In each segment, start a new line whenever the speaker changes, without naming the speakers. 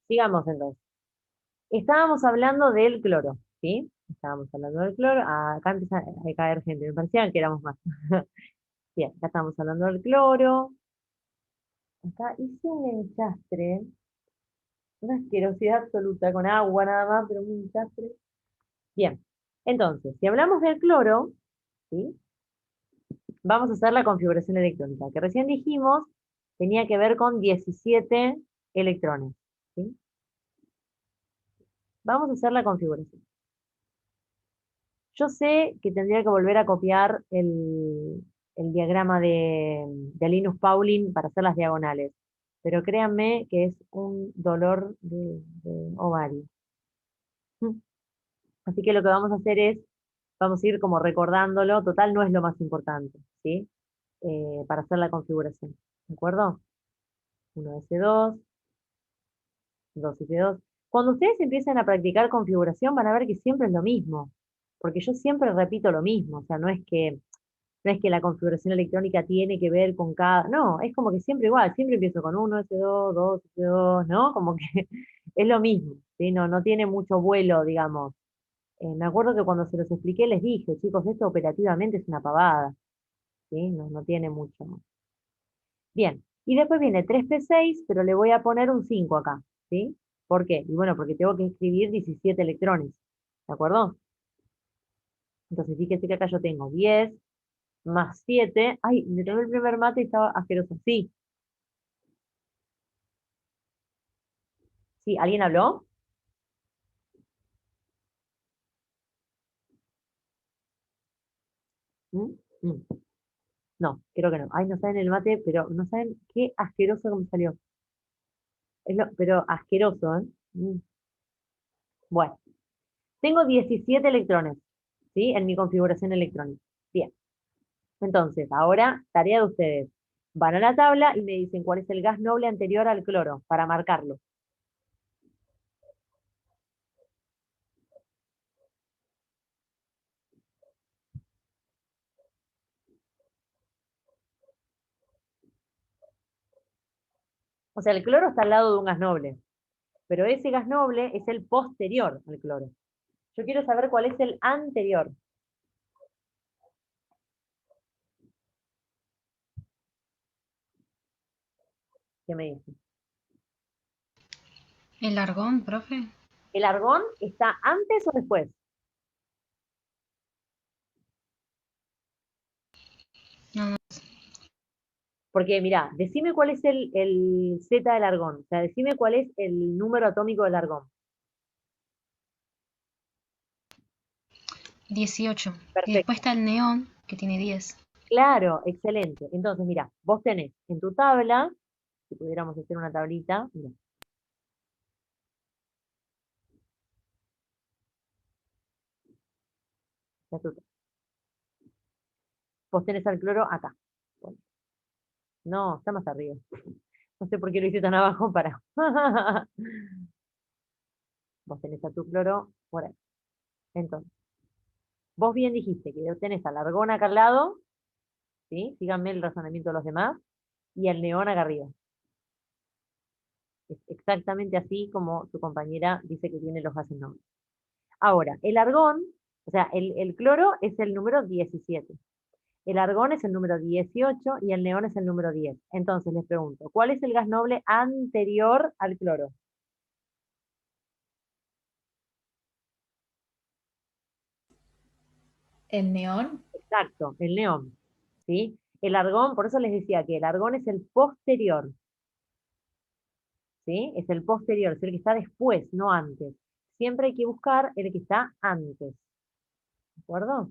Sigamos entonces. Estábamos hablando del cloro, ¿sí? Estábamos hablando del cloro. Ah, acá empieza a caer gente, me parecía que éramos más. Bien, acá estamos hablando del cloro. Acá hice un enchastre, una asquerosidad absoluta, con agua nada más, pero un enchastre. Bien, entonces, si hablamos del cloro, ¿sí? Vamos a hacer la configuración electrónica, que recién dijimos tenía que ver con 17 electrones, ¿sí? Vamos a hacer la configuración. Yo sé que tendría que volver a copiar el diagrama de Linus Pauling para hacer las diagonales, pero créanme que es un dolor de ovario. Mm. Así que lo que vamos a hacer es, vamos a ir como recordándolo, total no es lo más importante, ¿sí? Para hacer la configuración, ¿de acuerdo? 1S2, 2S2. Cuando ustedes empiecen a practicar configuración van a ver que siempre es lo mismo, porque yo siempre repito lo mismo, o sea, no es que la configuración electrónica tiene que ver con cada, no, es como que siempre igual, siempre empiezo con 1S2, 2S2, ¿no? Como que es lo mismo, ¿sí? No tiene mucho vuelo, digamos. Me acuerdo que cuando se los expliqué les dije, chicos, esto operativamente es una pavada, ¿sí? No tiene mucho. Bien, y después viene 3P6, pero le voy a poner un 5 acá, ¿sí? ¿Por qué? Y bueno, porque tengo que escribir 17 electrones, ¿de acuerdo? Entonces fíjese que acá yo tengo 10 más 7. Ay, me tomé el primer mate y estaba asqueroso. Sí, sí, ¿alguien habló? ¿Mm? Mm. No, creo que no. Ay, no saben el mate, pero no saben qué asqueroso que me salió. Pero asqueroso, ¿eh? Bueno, tengo 17 electrones, ¿sí? En mi configuración electrónica. Bien. Entonces, ahora, tarea de ustedes. Van a la tabla y me dicen cuál es el gas noble anterior al cloro, para marcarlo. O sea, el cloro está al lado de un gas noble, pero ese gas noble es el posterior al cloro. Yo quiero saber cuál es el anterior. ¿Qué me dicen?
¿El argón, profe?
¿El argón está antes o después?
No, no.
Porque, mira, decime cuál es el Z del argón. O sea, decime cuál es el número atómico del argón.
18. Y después
Perfecto.
está el neón, que tiene 10.
Claro, excelente. Entonces, mira, vos tenés en tu tabla, si pudiéramos hacer una tablita, mira, vos tenés al cloro acá. Bueno, no, está más arriba. No sé por qué lo hice tan abajo para. Vos tenés a tu cloro por ahí. Entonces, vos bien dijiste que tenés al argón acá al lado, ¿sí? Síganme el razonamiento de los demás, y al neón acá arriba. Es exactamente así como tu compañera dice que tiene los gases nobles. Ahora, el argón, o sea, el cloro es el número 17. El argón es el número 18 y el neón es el número 10. Entonces les pregunto, ¿cuál es el gas noble anterior al cloro?
El neón.
Exacto, el neón. ¿Sí? El argón, por eso les decía que el argón es el posterior. ¿Sí? Es el posterior, es el que está después, no antes. Siempre hay que buscar el que está antes. ¿De acuerdo?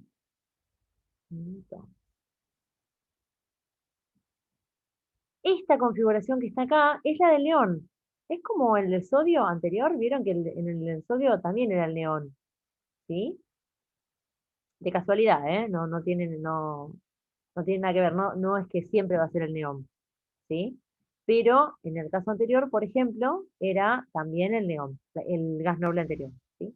Entonces, esta configuración que está acá es la del neón. Es como el del sodio anterior, vieron que en el sodio también era el neón. ¿Sí? De casualidad, ¿eh? No tiene nada que ver, no es que siempre va a ser el neón, ¿sí? Pero en el caso anterior, por ejemplo, era también el neón, el gas noble anterior, ¿sí?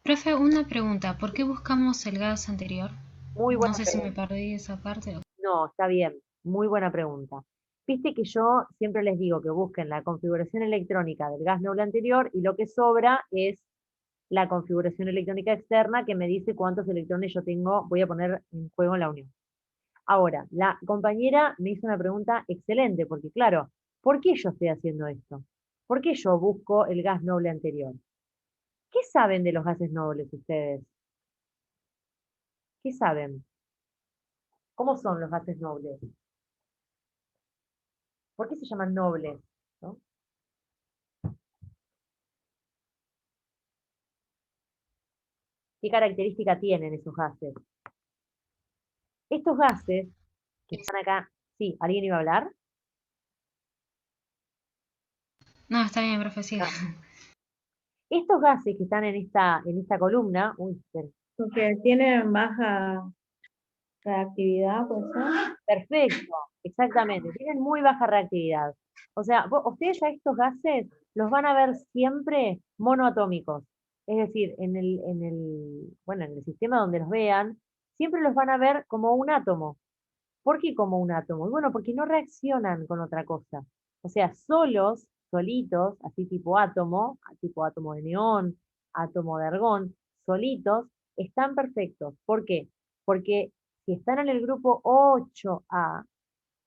Profe, una pregunta. ¿Por qué buscamos el gas anterior?
Muy
No
buena
sé si me
pregunta.
perdí esa parte.
No, está bien, muy buena pregunta. Viste que yo siempre les digo que busquen la configuración electrónica del gas noble anterior y lo que sobra es la configuración electrónica externa que me dice cuántos electrones yo tengo, voy a poner en juego en la unión. Ahora, la compañera me hizo una pregunta excelente, porque claro, ¿por qué yo estoy haciendo esto? ¿Por qué yo busco el gas noble anterior? ¿Qué saben de los gases nobles ustedes? ¿Qué saben? ¿Cómo son los gases nobles? ¿Por qué se llaman nobles? ¿No? ¿Qué característica tienen esos gases? Estos gases que están acá, sí, ¿alguien iba a hablar?
No, está bien, profe, siga.
Ah. Estos gases que están en esta columna, uy,
Porque tienen baja reactividad, pues, ¿no?
perfecto, exactamente, tienen muy baja reactividad. O sea, ustedes a estos gases los van a ver siempre monoatómicos. Es decir, bueno, en el sistema donde los vean, siempre los van a ver como un átomo. ¿Por qué como un átomo? Y bueno, porque no reaccionan con otra cosa. O sea, solos, solitos, así tipo átomo de neón, átomo de argón, solitos, están perfectos. ¿Por qué? Porque si están en el grupo 8A,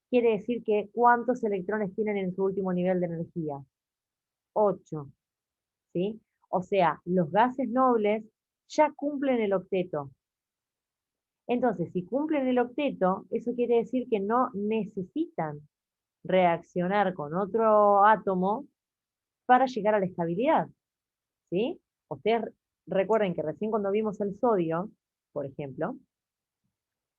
quiere decir que ¿cuántos electrones tienen en su último nivel de energía? 8, ¿sí? O sea, los gases nobles ya cumplen el octeto. Entonces, si cumplen el octeto, eso quiere decir que no necesitan reaccionar con otro átomo para llegar a la estabilidad, ¿sí? Ustedes recuerden que recién cuando vimos el sodio, por ejemplo,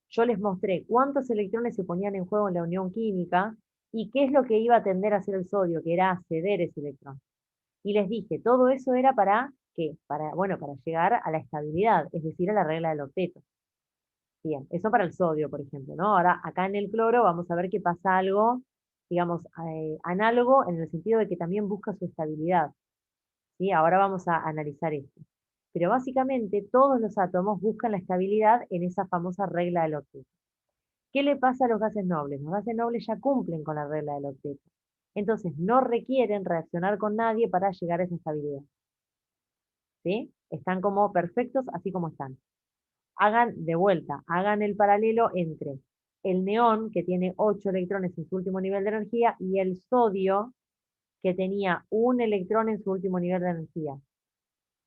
yo les mostré cuántos electrones se ponían en juego en la unión química y qué es lo que iba a tender a hacer el sodio, que era ceder ese electrón. Y les dije, todo eso era para, ¿qué? Para, bueno, para llegar a la estabilidad, es decir, a la regla del octeto. Bien, eso para el sodio, por ejemplo, ¿no? Ahora, acá en el cloro vamos a ver que pasa algo, digamos, análogo en el sentido de que también busca su estabilidad, ¿sí? Ahora vamos a analizar esto. Pero básicamente todos los átomos buscan la estabilidad en esa famosa regla del octeto. ¿Qué le pasa a los gases nobles? Los gases nobles ya cumplen con la regla del octeto. Entonces, no requieren reaccionar con nadie para llegar a esa estabilidad, ¿sí? Están como perfectos así como están. Hagan de vuelta, hagan el paralelo entre el neón, que tiene 8 electrones en su último nivel de energía, y el sodio, que tenía un electrón en su último nivel de energía.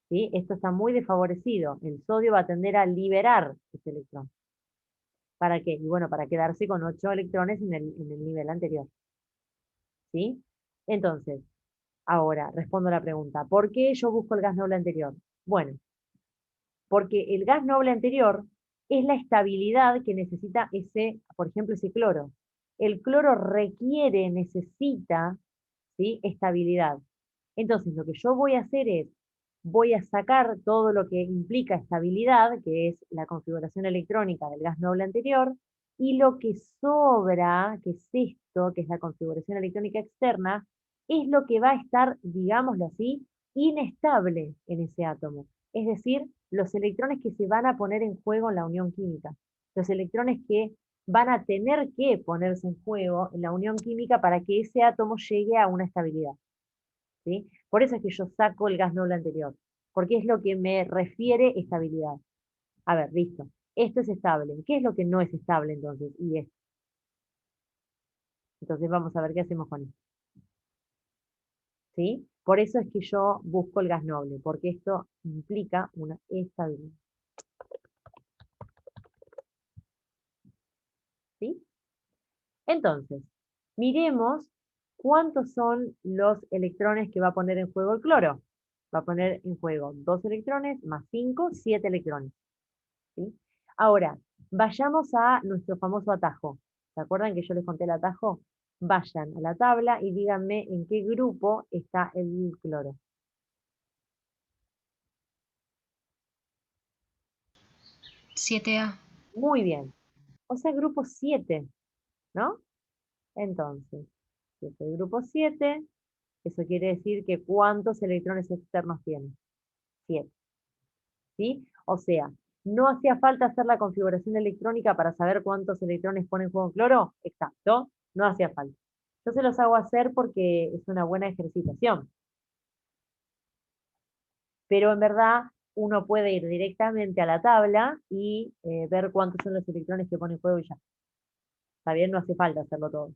¿Sí? Esto está muy desfavorecido. El sodio va a tender a liberar ese electrón. ¿Para qué? Y bueno, para quedarse con 8 electrones en el nivel anterior. ¿Sí? Entonces, ahora respondo a la pregunta, ¿por qué yo busco el gas noble anterior? Bueno, porque el gas noble anterior es la estabilidad que necesita ese, por ejemplo, ese cloro. El cloro requiere, necesita, ¿sí? Estabilidad. Entonces, lo que yo voy a hacer es, voy a sacar todo lo que implica estabilidad, que es la configuración electrónica del gas noble anterior, y lo que sobra, que es esto, que es la configuración electrónica externa, es lo que va a estar, digámoslo así, inestable en ese átomo. Es decir, los electrones que se van a poner en juego en la unión química. Los electrones que van a tener que ponerse en juego en la unión química para que ese átomo llegue a una estabilidad. ¿Sí? Por eso es que yo saco el gas noble anterior, porque es lo que me refiere estabilidad. A ver, listo. Esto es estable. ¿Qué es lo que no es estable entonces? Y esto. Entonces vamos a ver qué hacemos con esto. ¿Sí? Por eso es que yo busco el gas noble, porque esto implica una estabilidad. ¿Sí? Entonces, miremos cuántos son los electrones que va a poner en juego el cloro. Va a poner en juego 2 electrones más 5, 7 electrones. ¿Sí? Ahora, vayamos a nuestro famoso atajo. ¿Se acuerdan que yo les conté el atajo? Vayan a la tabla y díganme en qué grupo está el cloro.
7A.
Muy bien. O sea, grupo 7, ¿no? Entonces, si es el grupo 7, eso quiere decir que ¿cuántos electrones externos tiene? 7. ¿Sí? O sea, no hacía falta hacer la configuración electrónica para saber cuántos electrones pone en juego el cloro. Exacto, no hacía falta. Yo se los hago hacer porque es una buena ejercitación. Pero en verdad uno puede ir directamente a la tabla y ver cuántos son los electrones que pone en juego y ya. Está bien, no hace falta hacerlo todo.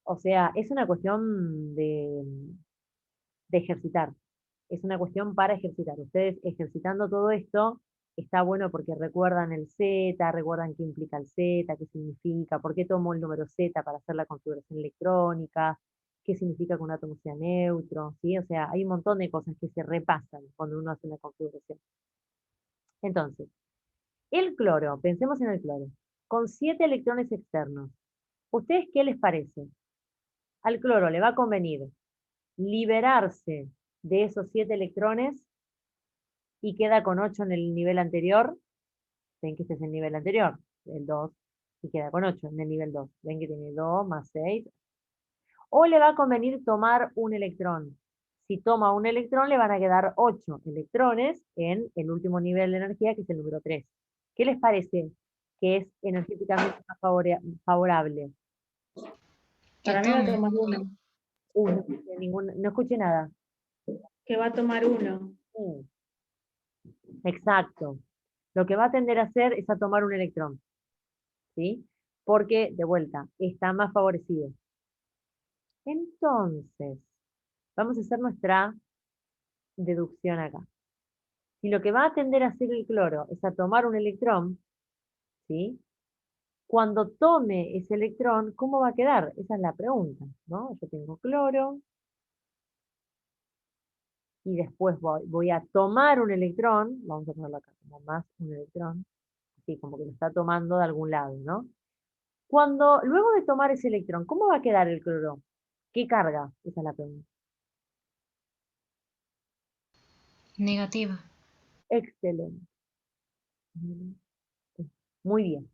O sea, es una cuestión de ejercitar. Es una cuestión para ejercitar. Ustedes ejercitando todo esto, está bueno porque recuerdan el Z, recuerdan qué implica el Z, qué significa, por qué tomo el número Z para hacer la configuración electrónica, qué significa que un átomo sea neutro, ¿sí? O sea, hay un montón de cosas que se repasan cuando uno hace una configuración. Entonces, el cloro, pensemos en el cloro, con 7 electrones externos. ¿Ustedes qué les parece? Al cloro le va a convenir liberarse de esos 7 electrones y queda con 8 en el nivel anterior. Ven que este es el nivel anterior, el 2, y queda con 8 en el nivel 2. Ven que tiene 2 más 6. O le va a convenir tomar un electrón. Si toma un electrón, le van a quedar 8 electrones en el último nivel de energía, que es el número 3. ¿Qué les parece que es energéticamente más favorable?
Que
Para mí va a
tome.
tomar uno.
No escuché, no escuché nada.
Que va a tomar uno.
Uh, exacto. Lo que va a tender a hacer es a tomar un electrón, ¿sí? Porque, de vuelta, está más favorecido. Entonces, vamos a hacer nuestra deducción acá. Si lo que va a tender a hacer el cloro es a tomar un electrón, ¿sí? Cuando tome ese electrón, ¿cómo va a quedar? Esa es la pregunta, ¿no? Yo tengo cloro y después voy a tomar un electrón, vamos a ponerlo acá como más un electrón, así como que lo está tomando de algún lado, ¿no? Luego de tomar ese electrón, ¿cómo va a quedar el cloro? ¿Qué carga? Esa es la pregunta.
Negativa.
Excelente. Muy bien.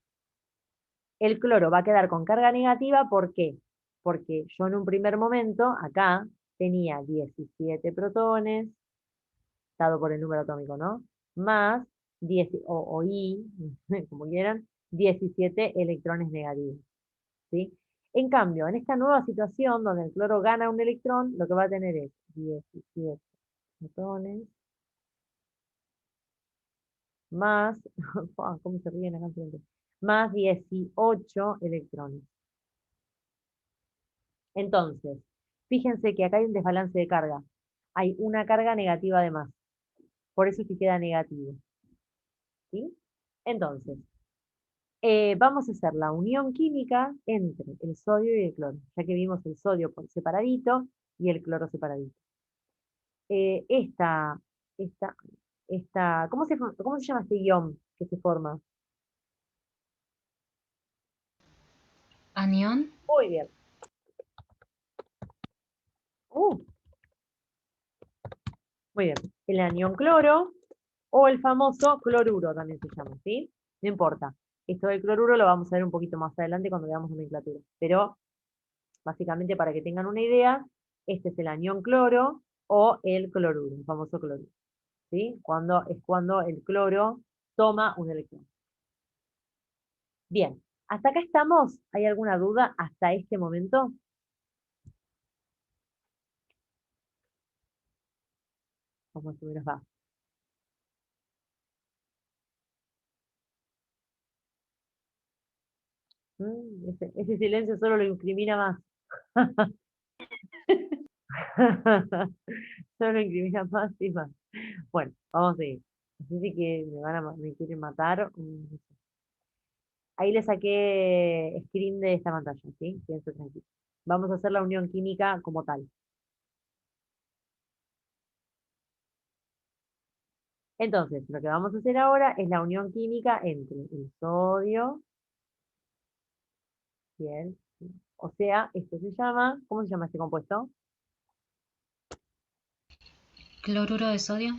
El cloro va a quedar con carga negativa, ¿por qué? Porque yo en un primer momento, acá, tenía 17 protones, dado por el número atómico, ¿no? Más 10, o I, como quieran, 17 electrones negativos, ¿sí? En cambio, en esta nueva situación donde el cloro gana un electrón, lo que va a tener es 17 protones más, ¿cómo se ríen acá enfrente? Más 18 electrones. Entonces, fíjense que acá hay un desbalance de carga. Hay una carga negativa de más. Por eso es que queda negativo. ¿Sí? Entonces, vamos a hacer la unión química entre el sodio y el cloro, ya que vimos el sodio por separadito y el cloro separadito. Eh, esta, esta, ¿cómo se llama este ion que se forma?
Anión.
Muy bien. Uh, Muy bien. El anión cloro o el famoso cloruro también se llama, ¿sí? No importa. Esto del cloruro lo vamos a ver un poquito más adelante cuando veamos nomenclatura. Pero básicamente para que tengan una idea, este es el anión cloro o el cloruro, el famoso cloruro. ¿Sí? Cuando el cloro toma un electrón. Bien, hasta acá estamos. ¿Hay alguna duda hasta este momento? ¿Cómo más o menos va? Ese silencio solo lo incrimina más. Solo incrimina más y más. Bueno, vamos a seguir. No sé si que me quieren matar. No sé. Ahí le saqué screen de esta pantalla, ¿sí? Quédense tranquilos. Vamos a hacer la unión química como tal. Entonces, lo que vamos a hacer ahora es la unión química entre el sodio y el... O sea, esto se llama, ¿cómo se llama este compuesto?
Cloruro de sodio.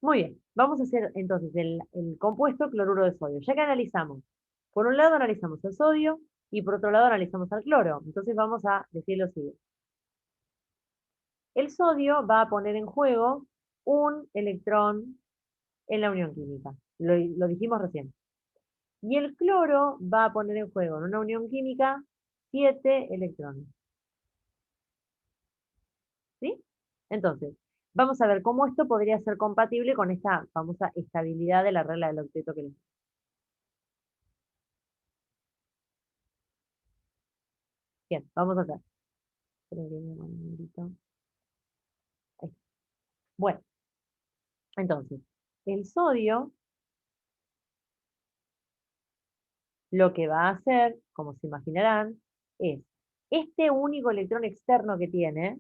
Muy bien, vamos a hacer entonces el compuesto cloruro de sodio. Ya que analizamos, por un lado analizamos el sodio y por otro lado analizamos al cloro. Entonces vamos a decir lo siguiente. El sodio va a poner en juego un electrón en la unión química. Lo dijimos recién. Y el cloro va a poner en juego en una unión química 7 electrones. ¿Sí? Entonces, vamos a ver cómo esto podría ser compatible con esta famosa estabilidad de la regla del octeto que les. Bien, vamos a hacer. Esperen que me mande un minutito. Ahí está. Bueno, entonces, el sodio lo que va a hacer, como se imaginarán, es este único electrón externo que tiene,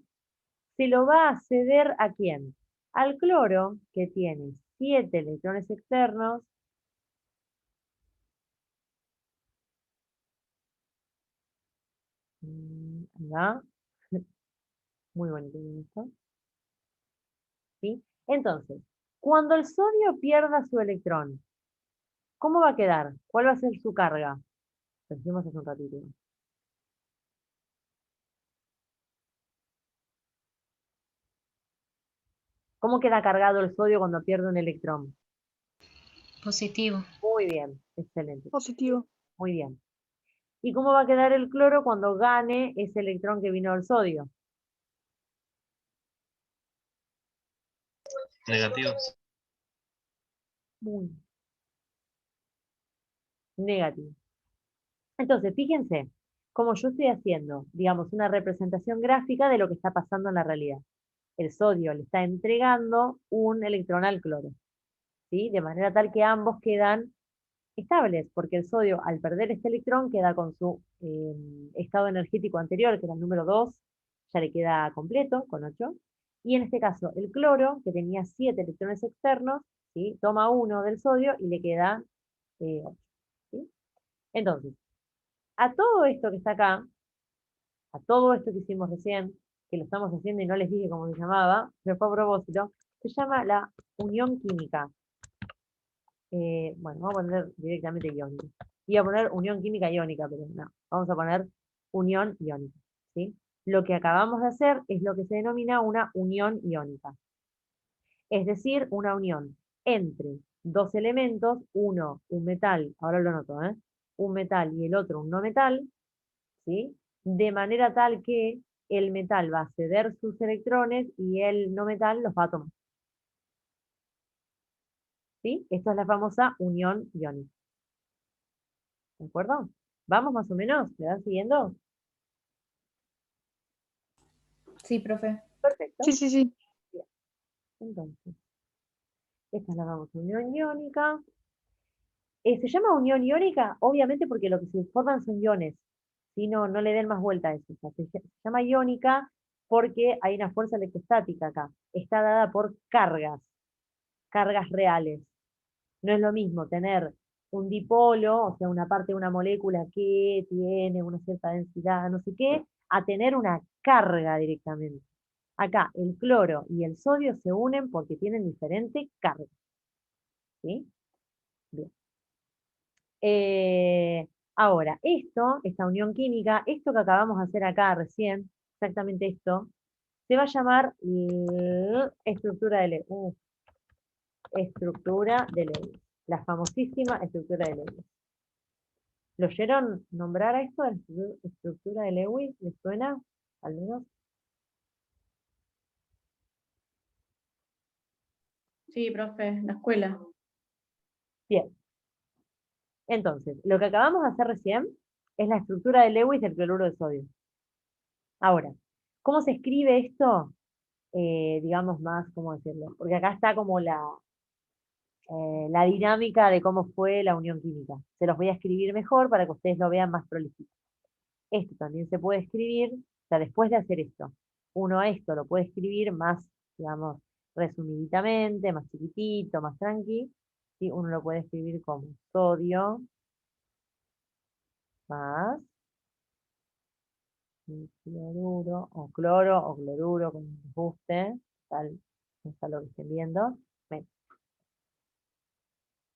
se lo va a ceder ¿a quién? Al cloro, que tiene 7 electrones externos. Ahí va. Muy bonito esto. ¿Sí? Entonces, cuando el sodio pierda su electrón, ¿cómo va a quedar? ¿Cuál va a ser su carga? Lo dijimos hace un ratito. ¿Cómo queda cargado el sodio cuando pierde un electrón?
Positivo.
Muy bien, excelente.
Positivo.
Muy bien. ¿Y cómo va a quedar el cloro cuando gane ese electrón que vino del sodio?
Negativo.
Muy negativo. Entonces, fíjense, como yo estoy haciendo, digamos, una representación gráfica de lo que está pasando en la realidad. El sodio le está entregando un electrón al cloro, ¿sí? De manera tal que ambos quedan estables, porque el sodio al perder este electrón queda con su estado energético anterior, que era el número 2, ya le queda completo, con 8. Y en este caso, el cloro, que tenía 7 electrones externos, ¿sí? Toma uno del sodio y le queda 8. ¿Sí? Entonces, a todo esto que está acá, a todo esto que hicimos recién, que lo estamos haciendo y no les dije cómo se llamaba, pero fue a propósito, se llama la unión química. Bueno, vamos a poner directamente iónica. Iba a poner unión química iónica, pero no, vamos a poner unión iónica, ¿sí? Lo que acabamos de hacer es lo que se denomina una unión iónica, es decir, una unión entre dos elementos, uno un metal, ahora lo noto, un metal y el otro un no metal, ¿sí? De manera tal que el metal va a ceder sus electrones y el no metal los va a tomar, ¿sí? Esta es la famosa unión iónica. ¿De acuerdo? Vamos más o menos, ¿me van siguiendo?
Sí, profe.
Perfecto.
Sí, sí, sí.
Bien. Entonces, esta es la famosa unión iónica. Se llama unión iónica, obviamente, porque lo que se forman son iones. ¿Sí? No, no le den más vuelta a eso. O sea, se llama iónica porque hay una fuerza electrostática acá. Está dada por cargas reales. No es lo mismo tener un dipolo, o sea, una parte de una molécula que tiene una cierta densidad, no sé qué, a tener una carga directamente. Acá el cloro y el sodio se unen porque tienen diferente carga. ¿Sí? Bien. Ahora, esta unión química, esto que acabamos de hacer acá recién, exactamente esto, se va a llamar estructura de Lewis. Estructura de Lewis. La famosísima estructura de Lewis. ¿Lo oyeron nombrar a esto de la estructura de Lewis? ¿Les suena? Al menos.
Sí, profe, la escuela.
Bien. Entonces, lo que acabamos de hacer recién es la estructura de Lewis del cloruro de sodio. Ahora, ¿cómo se escribe esto? Digamos más, ¿cómo decirlo? Porque acá está como la dinámica de cómo fue la unión química. Se los voy a escribir mejor para que ustedes lo vean más prolijo. Esto también se puede escribir, o sea, después de hacer esto, uno a esto lo puede escribir más, digamos, resumiditamente, más chiquitito, más tranqui. ¿Sí? Uno lo puede escribir como sodio más cloruro, o cloro, o cloruro, como les guste, tal, está lo que estén viendo. Ven,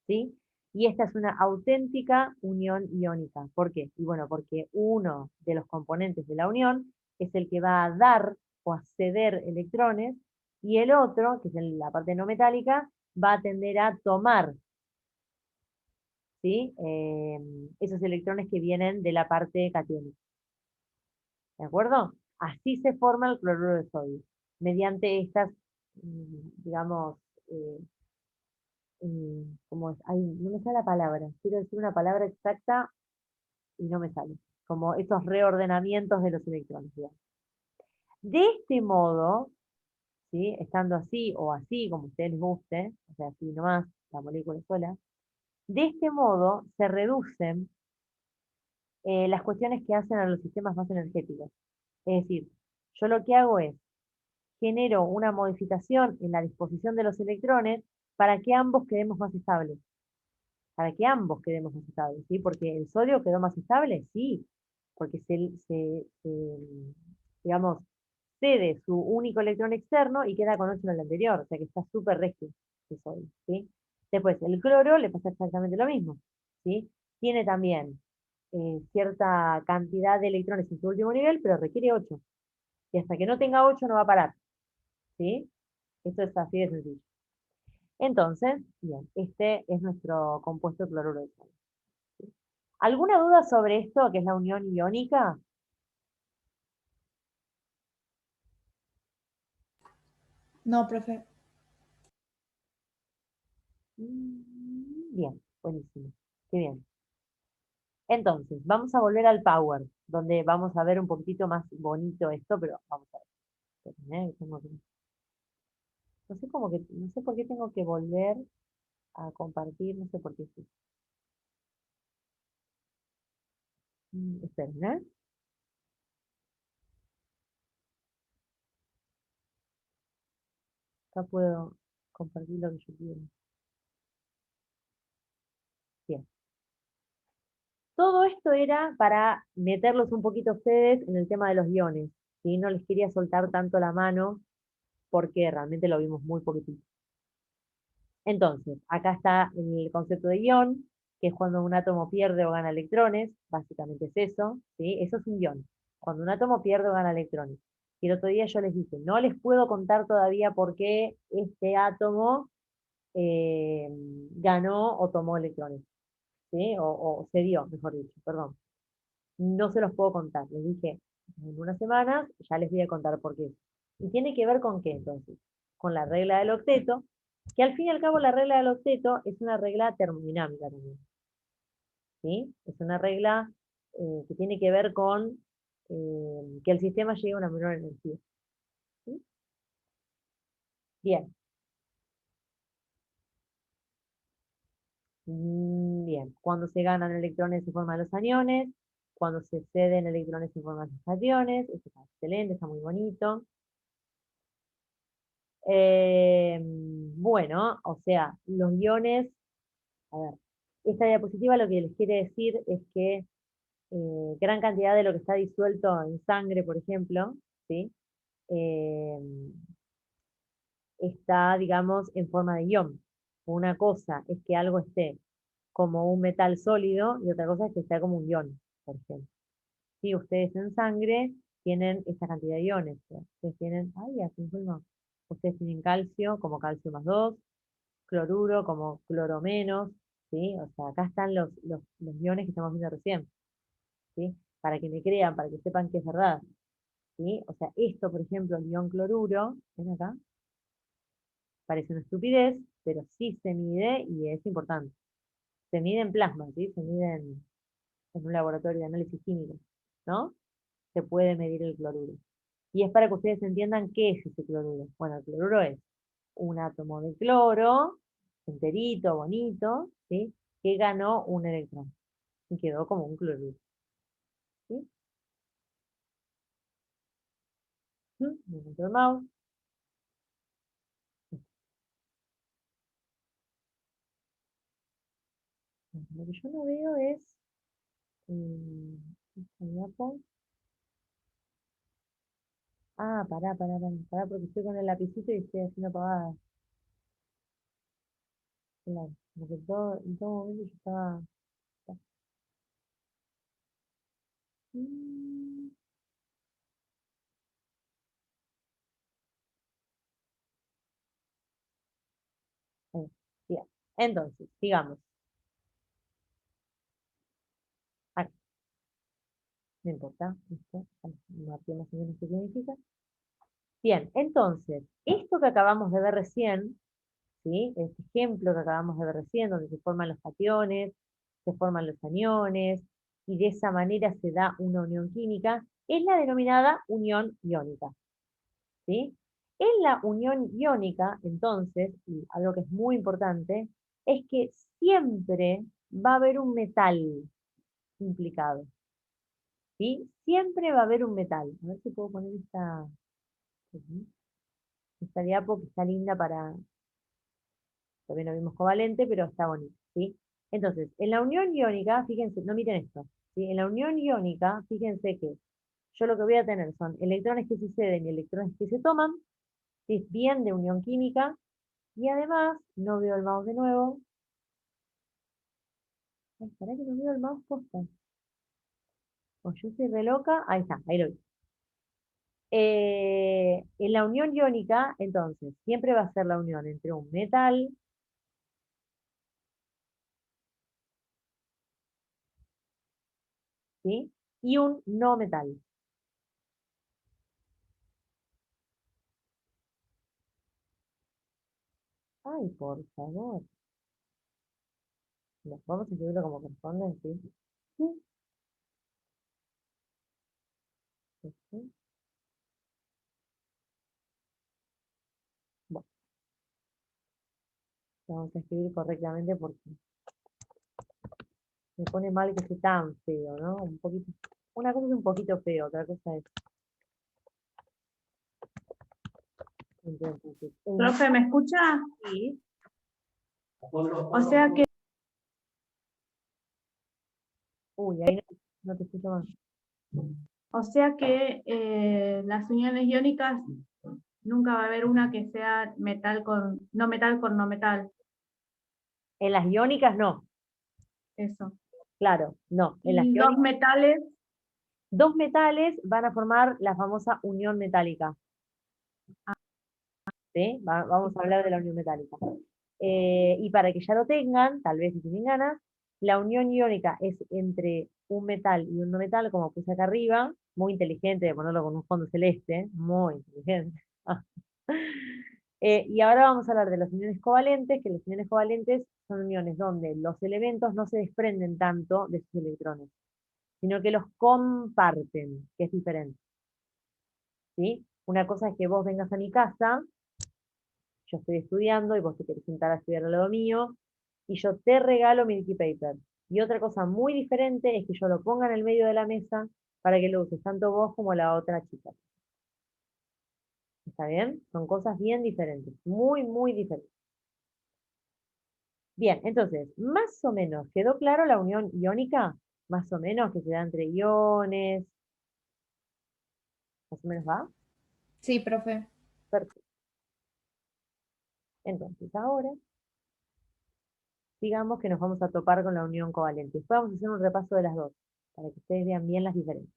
¿sí? Y esta es una auténtica unión iónica. ¿Por qué? Y bueno, porque uno de los componentes de la unión es el que va a dar o a ceder electrones, y el otro, que es la parte no metálica, va a tender a tomar, ¿sí? Esos electrones que vienen de la parte catiónica. ¿De acuerdo? Así se forma el cloruro de sodio, mediante estas, digamos, eh, ¿cómo es? Ay, no me sale la palabra, quiero decir una palabra exacta y no me sale, como esos reordenamientos de los electrones, digamos. De este modo, ¿sí? Estando así o así, como a ustedes les guste, o sea, así nomás, la molécula sola, de este modo se reducen las cuestiones que hacen a los sistemas más energéticos. Es decir, yo lo que hago es genero una modificación en la disposición de los electrones para que ambos quedemos más estables. Para que ambos quedemos más estables, ¿sí? Porque el sodio quedó más estable, sí, porque digamos, cede su único electrón externo y queda con 8 en el anterior, o sea que está súper rígido el sodio, ¿sí? Después, el cloro le pasa exactamente lo mismo, ¿sí? Tiene también cierta cantidad de electrones en su último nivel, pero requiere 8. Y hasta que no tenga 8 no va a parar, ¿sí? Esto es así de sencillo. Entonces, bien, este es nuestro compuesto cloruro de sodio. ¿Alguna duda sobre esto, que es la unión iónica?
No, profe.
Bien, buenísimo. Qué bien. Entonces, vamos a volver al power, donde vamos a ver un poquitito más bonito esto, pero vamos a ver. Esperen, no sé cómo que, no sé por qué tengo que volver a compartir, no sé por qué sí. Esperen, ¿eh? Acá puedo compartir lo que yo quiero. Bien. Todo esto era para meterlos un poquito a ustedes en el tema de los iones, ¿sí? No les quería soltar tanto la mano porque realmente lo vimos muy poquitito. Entonces, acá está el concepto de ion, que es cuando un átomo pierde o gana electrones, básicamente es eso, ¿sí? Eso es un ion, cuando un átomo pierde o gana electrones. Y el otro día yo les dije, no les puedo contar todavía por qué este átomo eh, ganó o tomó electrones, ¿sí? O cedió, mejor dicho, perdón. No se los puedo contar. Les dije, en unas semanas ya les voy a contar por qué. ¿Y tiene que ver con qué entonces? Con la regla del octeto, que al fin y al cabo la regla del octeto es una regla termodinámica también. ¿Sí? Es una regla que tiene que ver con que el sistema llegue a una menor energía. ¿Sí? Bien. Bien. Cuando se ganan electrones se forman los aniones, cuando se ceden electrones se forman los cationes. Esto está excelente, está muy bonito. Bueno, o sea, los iones, a ver, esta diapositiva lo que les quiere decir es que gran cantidad de lo que está disuelto en sangre, por ejemplo, ¿sí? Eh, está, digamos, en forma de ion. Una cosa es que algo esté como un metal sólido y otra cosa es que esté como un ion, por ejemplo. Si ustedes en sangre tienen esta cantidad de iones, ¿sí? Ustedes tienen, ay, así no. Ustedes tienen calcio como calcio más 2, cloruro como cloro menos, ¿sí? O sea, acá están los iones que estamos viendo recién, ¿sí? Para que me crean, para que sepan que es verdad, ¿sí? O sea, esto, por ejemplo, el ion cloruro, ven acá, parece una estupidez, pero sí se mide y es importante. Se mide en plasma, ¿sí? Se mide en un laboratorio de análisis químico, ¿no? Se puede medir el cloruro. Y es para que ustedes entiendan qué es ese cloruro. Bueno, el cloruro es un átomo de cloro, enterito, bonito, ¿sí? Que ganó un electrón y quedó como un cloruro. ¿Sí? Me encontró el mouse. Lo que yo no veo es. Esta diapo. Pará, porque estoy con el lapicito y estoy haciendo pavadas. Claro, como que en todo momento yo estaba. Mm, ahí, bien. Entonces, sigamos. no importa, listo, marqué más o menos qué significa. Bien, entonces, esto que acabamos de ver recién, ¿sí? Este ejemplo que acabamos de ver recién, donde se forman los cationes, se forman los aniones, y de esa manera se da una unión química, es la denominada unión iónica, ¿sí? En la unión iónica, entonces, y algo que es muy importante, es que siempre va a haber un metal implicado, ¿sí? Siempre va a haber un metal. A ver si puedo poner esta diapo que está linda para, todavía no vimos covalente, pero está bonito, ¿sí? Entonces, en la unión iónica, fíjense, no miren esto, ¿sí? En la unión iónica, fíjense que yo lo que voy a tener son electrones que suceden y electrones que se toman, ¿sí? Es bien de unión química, y además, no veo el mouse de nuevo. Ay, ¿para que no veo el mouse posta? O yo soy re loca, ahí está, ahí lo vi. En la unión iónica, entonces, siempre va a ser la unión entre un metal, ¿sí? Y un no metal. Ay, por favor. No, vamos a escribirlo como corresponde, ¿sí? Sí, sí, sí. Bueno, lo vamos a escribir correctamente porque me pone mal que sea tan feo, ¿no? Un poquito. Una cosa es un poquito feo, otra cosa es. Entonces,
Profe, ¿me escucha?
sí.
O sea que,
Uy, ahí no, no te escucho más.
las uniones iónicas nunca va a haber una que sea no metal con no metal.
En las iónicas no,
Eso.
claro, no. En las
Y dos
iónicas,
metales,
dos metales van a formar la famosa unión metálica. ¿Sí? Vamos a hablar de la unión metálica. Y para que ya lo tengan, tal vez si tienen ganas, la unión iónica es entre un metal y un no metal, como puse acá arriba, muy inteligente de ponerlo con un fondo celeste, muy inteligente. Y ahora vamos a hablar de las uniones covalentes, que las uniones covalentes son uniones donde los elementos no se desprenden tanto de sus electrones, sino que los comparten, que es diferente. ¿Sí? Una cosa es que vos vengas a mi casa, yo estoy estudiando y vos te querés sentar a estudiar al lado mío, y yo te regalo mi Milky Paper. Y otra cosa muy diferente es que yo lo ponga en el medio de la mesa para que lo uses tanto vos como la otra chica. ¿Está bien? Son cosas bien diferentes, muy, muy diferentes. Bien, entonces, más o menos, ¿quedó claro la unión iónica? Más o menos, que se da entre iones, más o menos va.
sí, profe.
Perfecto. Entonces, ahora, digamos que nos vamos a topar con la unión covalente. Después vamos a hacer un repaso de las dos, para que ustedes vean bien las diferencias.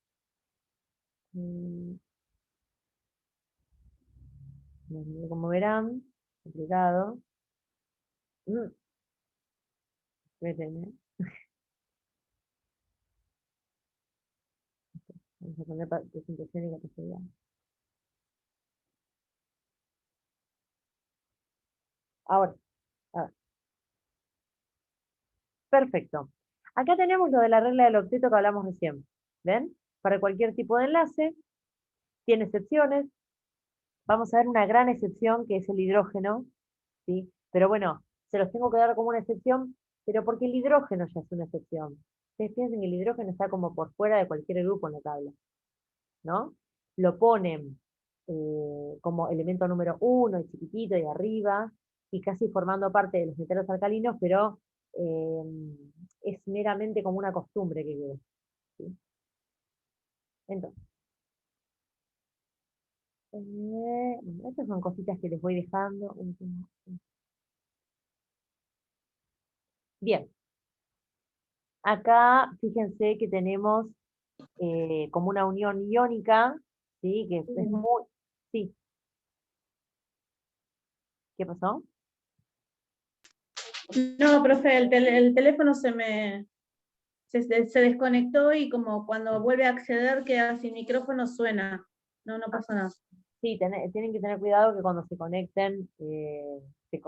Mm, bueno, como verán, complicado. Mm, espérenme. Vamos a poner presentación y capacidad. Ahora, a ver, perfecto. Acá tenemos lo de la regla del octeto que hablamos recién. ¿Ven? Para cualquier tipo de enlace, tiene excepciones. Vamos a ver una gran excepción que es el hidrógeno, ¿sí? Pero bueno, se los tengo que dar como una excepción, pero porque el hidrógeno ya es una excepción. Ustedes piensen que el hidrógeno está como por fuera de cualquier grupo en la tabla, ¿no? Lo ponen como elemento número uno y chiquitito y arriba, y casi formando parte de los metales alcalinos, pero eh, es meramente como una costumbre que quede, ¿sí? Entonces, bueno, estas son cositas que les voy dejando. Bien, acá fíjense que tenemos como una unión iónica, ¿sí? Que es muy... Sí, ¿qué pasó?
No, profe, el teléfono se desconectó y como cuando vuelve a acceder queda sin micrófono, suena. No pasa nada.
Sí, tienen que tener cuidado que cuando se conecten,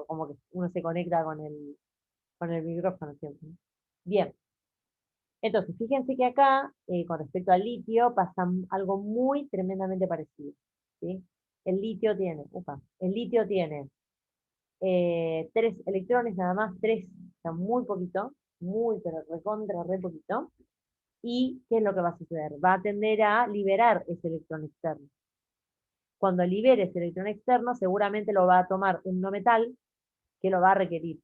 como que uno se conecta con el micrófono siempre. Bien. Entonces, fíjense que acá, con respecto al litio, pasa algo muy tremendamente parecido. ¿Sí? El litio tiene, tres electrones nada más, tres, o sea, muy poquito, muy, pero recontra, re poquito. ¿Y qué es lo que va a suceder? Va a tender a liberar ese electrón externo. Cuando libere ese electrón externo, seguramente lo va a tomar un no metal que lo va a requerir.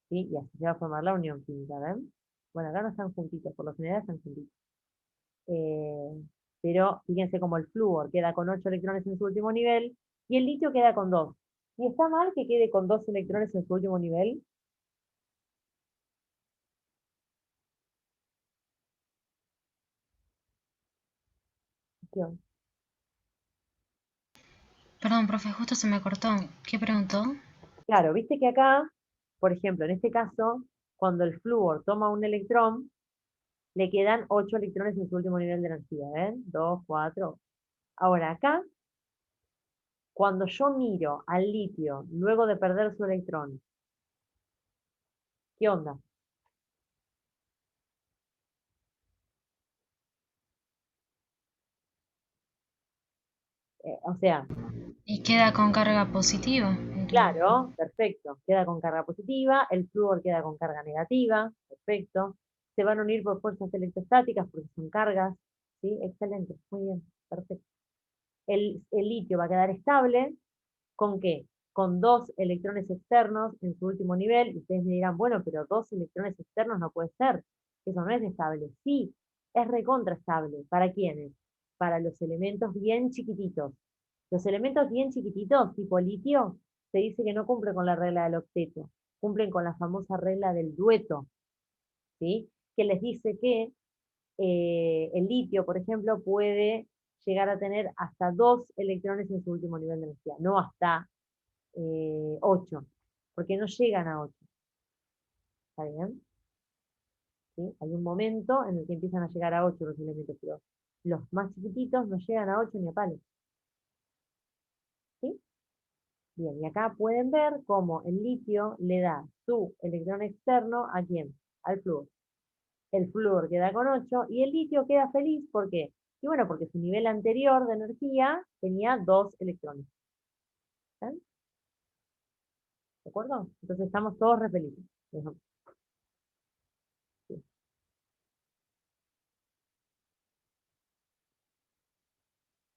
¿Sí? Y así se va a formar la unión química, ¿ven? Bueno, acá no están juntitos, por lo general están juntitos. Eh, pero fíjense como el flúor queda con 8 electrones en su último nivel y el litio queda con 2. ¿Y está mal que quede con 2 electrones en su último nivel? ¿Qué onda?
Perdón, profe, justo se me cortó. ¿Qué preguntó?
Claro, viste que acá, por ejemplo, en este caso, cuando el flúor toma un electrón, le quedan 8 electrones en su último nivel de energía, ¿ven? 2, 4. Ahora acá, cuando yo miro al litio luego de perder su electrón, ¿qué onda? O sea,
Y queda con carga positiva.
claro, perfecto. Queda con carga positiva, el flúor queda con carga negativa, perfecto. Se van a unir por fuerzas electrostáticas porque son cargas, ¿sí? Excelente, muy bien, perfecto. El litio va a quedar estable, ¿con qué? Con 2 electrones externos en su último nivel, y ustedes me dirán, bueno, pero 2 electrones externos no puede ser, eso no es estable. Sí, es recontraestable. ¿Para quiénes? Para los elementos bien chiquititos. Los elementos bien chiquititos, tipo litio, se dice que no cumplen con la regla del octeto, cumplen con la famosa regla del dueto, ¿sí? Que les dice que el litio, por ejemplo, puede llegar a tener hasta 2 electrones en su último nivel de energía, no hasta 8, porque no llegan a 8. ¿Está bien? ¿Sí? Hay un momento en el que empiezan a llegar a 8 los elementos, pero los más chiquititos no llegan a 8 ni a palos. ¿Sí? Bien, y acá pueden ver cómo el litio le da su electrón externo ¿a quién? Al flúor. El flúor queda con 8 y el litio queda feliz, ¿por qué? Y bueno, porque su nivel anterior de energía tenía 2 electrones. ¿Están? ¿De acuerdo? Entonces estamos todos re felices. Sí.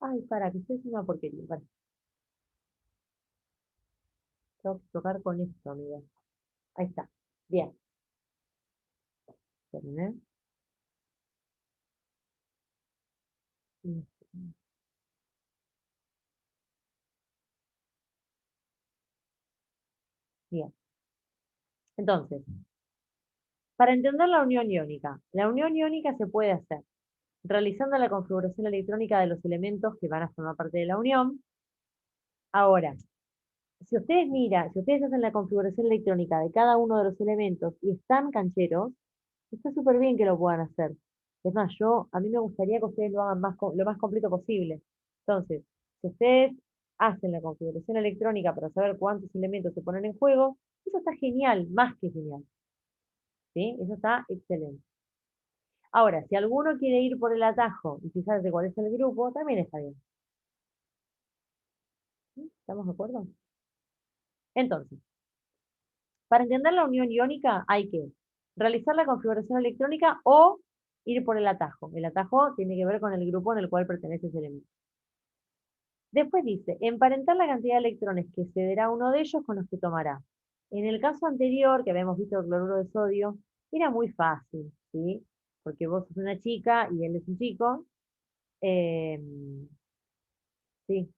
Ay, para, que esto es una porquería. Para, tengo que tocar con esto, amiga. Ahí está. Bien. Terminé. Bien. Entonces, para entender la unión iónica se puede hacer realizando la configuración electrónica de los elementos que van a formar parte de la unión. Ahora, si ustedes hacen la configuración electrónica de cada uno de los elementos y están cancheros, está súper bien que lo puedan hacer. Es más, a mí me gustaría que ustedes lo hagan lo más completo posible. Entonces, si ustedes hacen la configuración electrónica para saber cuántos elementos se ponen en juego, eso está genial, más que genial. ¿Sí? Eso está excelente. Ahora, si alguno quiere ir por el atajo y fijarse cuál es el grupo, también está bien. ¿Sí? ¿Estamos de acuerdo? Entonces, para entender la unión iónica hay que realizar la configuración electrónica o ir por el atajo. El atajo tiene que ver con el grupo en el cual pertenece ese elemento. Después dice, emparentar la cantidad de electrones que cederá uno de ellos con los que tomará. En el caso anterior, que habíamos visto el cloruro de sodio, era muy fácil, ¿sí? Porque vos sos una chica y él es un chico. eh, sí,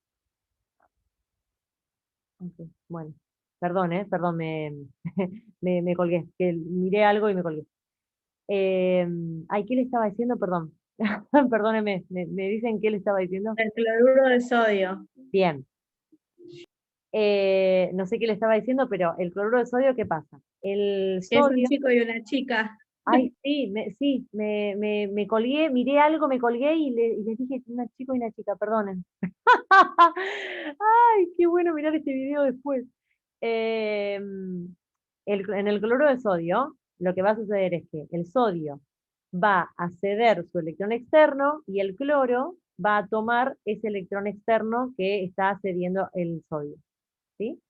ok, bueno. Perdón, perdón, me colgué, que miré algo y me colgué. Ay, ¿qué le estaba diciendo? Perdón. Perdóneme, me dicen qué le estaba diciendo.
El cloruro de sodio.
Bien. No sé qué le estaba diciendo, pero el cloruro de sodio, ¿qué pasa? El
Es un
sodio,
chico y una chica.
Ay, sí, me colgué, miré algo, me colgué y les dije una chico y una chica, perdonen. Ay, qué bueno mirar este video después. Em, en el cloruro de sodio, lo que va a suceder es que el sodio va a ceder su electrón externo y el cloro va a tomar ese electrón externo que está cediendo el sodio. ¿Sí?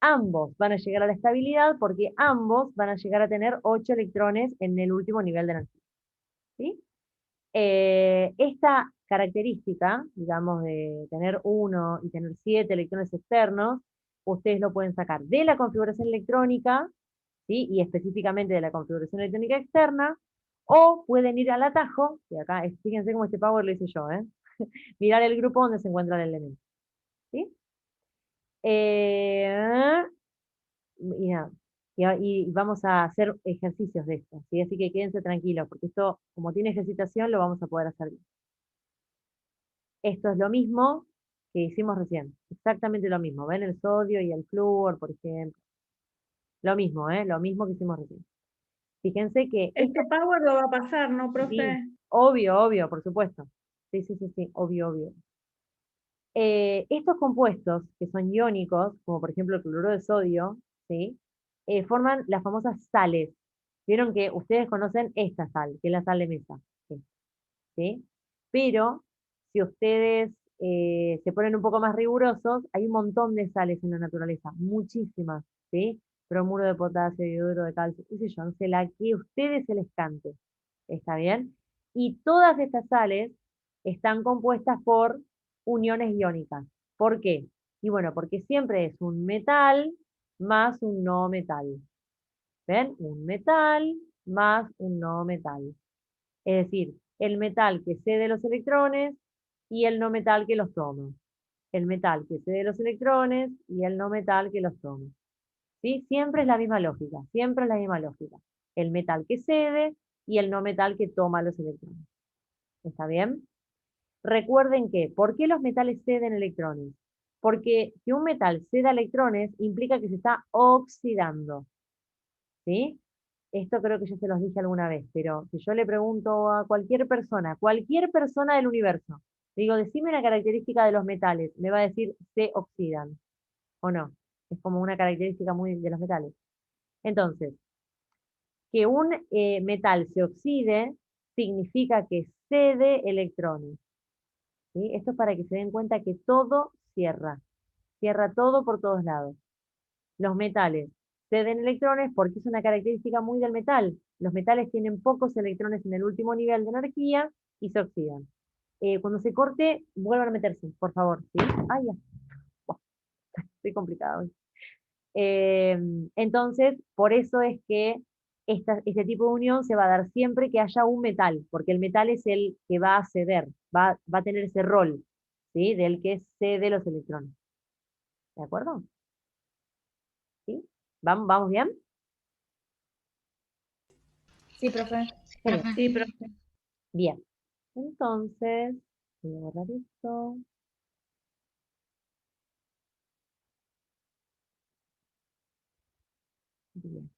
Ambos van a llegar a la estabilidad porque ambos van a llegar a tener 8 electrones en el último nivel de energía. ¿Sí? Esta característica, digamos, de tener 1 y tener 7 electrones externos, ustedes lo pueden sacar de la configuración electrónica, ¿sí? Y específicamente de la configuración electrónica externa, o pueden ir al atajo, y acá, fíjense cómo este power lo hice yo, mirar el grupo donde se encuentra el elemento. ¿Sí? Eh, y, nada, y vamos a hacer ejercicios de esto, ¿sí? Así que quédense tranquilos, porque esto, como tiene ejercitación, lo vamos a poder hacer bien. Esto es lo mismo que hicimos recién, exactamente lo mismo. ¿Ven el sodio y el flúor, por ejemplo? Lo mismo, ¿eh? Lo mismo que hicimos recién. Fíjense que
Este power lo va a pasar, ¿no,
sí,
profe?
obvio, obvio, por supuesto. Sí, sí, sí, sí, obvio, obvio. Estos compuestos que son iónicos, como por ejemplo el cloruro de sodio, ¿sí? Forman las famosas sales. Vieron que ustedes conocen esta sal, que es la sal de mesa. ¿Sí? ¿Sí? Pero si ustedes se ponen un poco más rigurosos, hay un montón de sales en la naturaleza, muchísimas, ¿sí? Bromuro de potasio, yoduro de calcio, qué sé yo, no sé, la que a ustedes se les cante, ¿está bien? Y todas estas sales están compuestas por uniones iónicas. ¿Por qué? Y bueno, porque siempre es un metal más un no metal. ¿Ven? Un metal más un no metal. Es decir, el metal que cede los electrones y el no metal que los toma. El metal que cede los electrones y el no metal que los toma. ¿Sí? Siempre es la misma lógica, siempre es la misma lógica. El metal que cede y el no metal que toma los electrones. ¿Está bien? Recuerden que, ¿por qué los metales ceden electrones? Porque que un metal ceda electrones implica que se está oxidando. ¿Sí? Esto creo que ya se los dije alguna vez, pero si yo le pregunto a cualquier persona del universo, digo, decime una característica de los metales, me va a decir se oxidan, ¿o no? Es como una característica muy de los metales. Entonces, que un metal se oxide significa que cede electrones, ¿sí? Esto es para que se den cuenta que todo cierra todo por todos lados. Los metales ceden electrones porque es una característica muy del metal. Los metales tienen pocos electrones en el último nivel de energía y se oxidan. Cuando se corte, vuelvan a meterse, por favor. ¿Sí? Ay, ya. Buah, estoy complicado hoy. Entonces, por eso es que este tipo de unión se va a dar siempre que haya un metal, porque el metal es el que va a ceder, va a tener ese rol, ¿sí? Del que cede los electrones. ¿De acuerdo? ¿Sí? ¿Vamos bien?
Sí, profe.
Sí,
Genial.
profe.
Sí, profe.
Bien. Entonces, voy a borrar esto. Bien.